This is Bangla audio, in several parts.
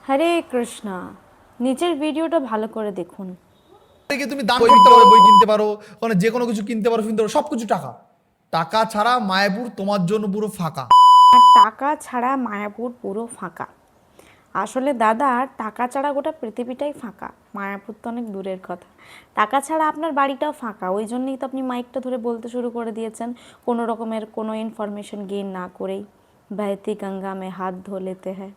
হরে কৃষ্ণা। নিচের ভিডিওটা ভালো করে দেখুন। থেকে তুমি দান করতে পারো, বই কিনতে পারো, ওখানে যে কোনো কিছু কিনতে পারো, কিনতে পারো, সবকিছু টাকা। টাকা ছাড়া মায়াপুর তোমার জন্য পুরো ফাঁকা। আর টাকা ছাড়া মায়াপুর পুরো ফাঁকা। আসলে দাদা, টাকা ছাড়া গোটা পৃথিবীটাই ফাঁকা, মায়াপুর তো অনেক দূরের কথা। টাকা ছাড়া আপনার বাড়িটাও ফাঁকা, ওই জন্যই তো আপনি মাইকটা ধরে বলতে শুরু করে দিয়েছেন কোনো রকমের কোনো ইনফরমেশন গেইন না করেই। বহতি গঙ্গা মে হাত ধো লেতে হ্যায়।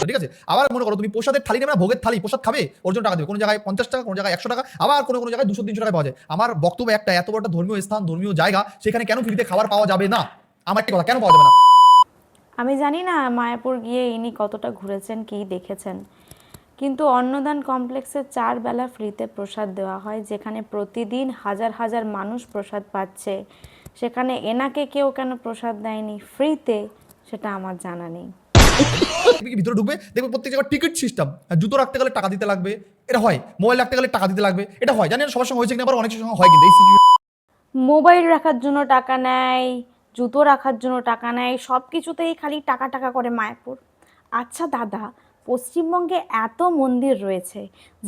ঠিক আছে, আবার মনে করো তুমি প্রসাদের থালি নেবে না, ভোগের থালি, প্রসাদ খাবে, ওর জন্য টাকা দেবে। কোনো জায়গায় 50 টাকা, কোনো জায়গায় 100 টাকা, আবার কোনো কোনো জায়গায় 200-300 টাকা পাওয়া যায়। আমার বক্তব্য একটা, এত বড় একটা ধর্মীয় স্থান, ধর্মীয় জায়গা, সেখানে কেন ফ্রিতে খাবার পাওয়া যাবে না? আমার একটা কথা, কেন পাওয়া যাবে না? আমি জানি না মায়াপুর গিয়ে ইনি কতটা ঘুরেছেন, কী দেখেছেন, কিন্তু অন্নদান কমপ্লেক্সে 4 বেলা ফ্রিতে প্রসাদ দেওয়া হয়, যেখানে প্রতিদিন হাজার হাজার মানুষ প্রসাদ পাচ্ছে। সেখানে এনাকে কেউ কেন প্রসাদ দেয়নি ফ্রিতে, সেটা আমার জানা নেই। তুমি কি ভিতরে ঢুকবে, দেখবে প্রত্যেক জায়গায় টিকিট সিস্টেম। জুতো রাখতে গেলে টাকা দিতে লাগবে, এটা হয়। মোবাইল রাখতে গেলে টাকা দিতে লাগবে, এটা হয়। জানি না সবার সঙ্গে হয়েছে কিনা, আবার অনেক সঙ্গে হয় কিন্তু এই মোবাইল রাখার জন্য টাকা নেয়, জুতো রাখার জন্য টাকা নেয়, সব কিছুতেই খালি টাকা টাকা করে মায়াপুর। আচ্ছা দাদা, পশ্চিমবঙ্গে এত মন্দির রয়েছে,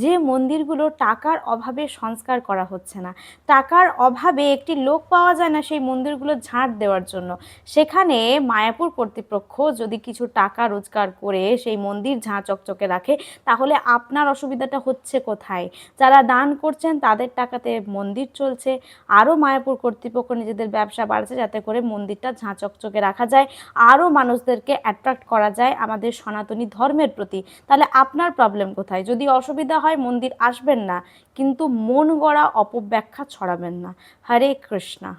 যে মন্দিরগুলো টাকার অভাবে সংস্কার করা হচ্ছে না, টাকার অভাবে একটি লোক পাওয়া যায় না সেই মন্দিরগুলো ঝাঁট দেওয়ার জন্য। সেখানে মায়াপুর কর্তৃপক্ষ যদি কিছু টাকা রোজগার করে সেই মন্দির ঝাঁ চকচকে রাখে, তাহলে আপনার অসুবিধাটা হচ্ছে কোথায়? যারা দান করছেন তাদের টাকাতে মন্দির চলছে, আরও মায়াপুর কর্তৃপক্ষ নিজেদের ব্যবসা বাড়ছে যাতে করে মন্দিরটা ঝাঁ চকচকে রাখা যায়, আরও মানুষদেরকে অ্যাট্রাক্ট করা যায় আমাদের সনাতনী ধর্মের প্রতি। তাহলে আপনার প্রবলেম কোথায়? যদি অসুবিধা হয় মন্দির আসবেন না, কিন্তু মন গড়া অপব্যাখ্যা ছড়াবেন না। হরে কৃষ্ণা।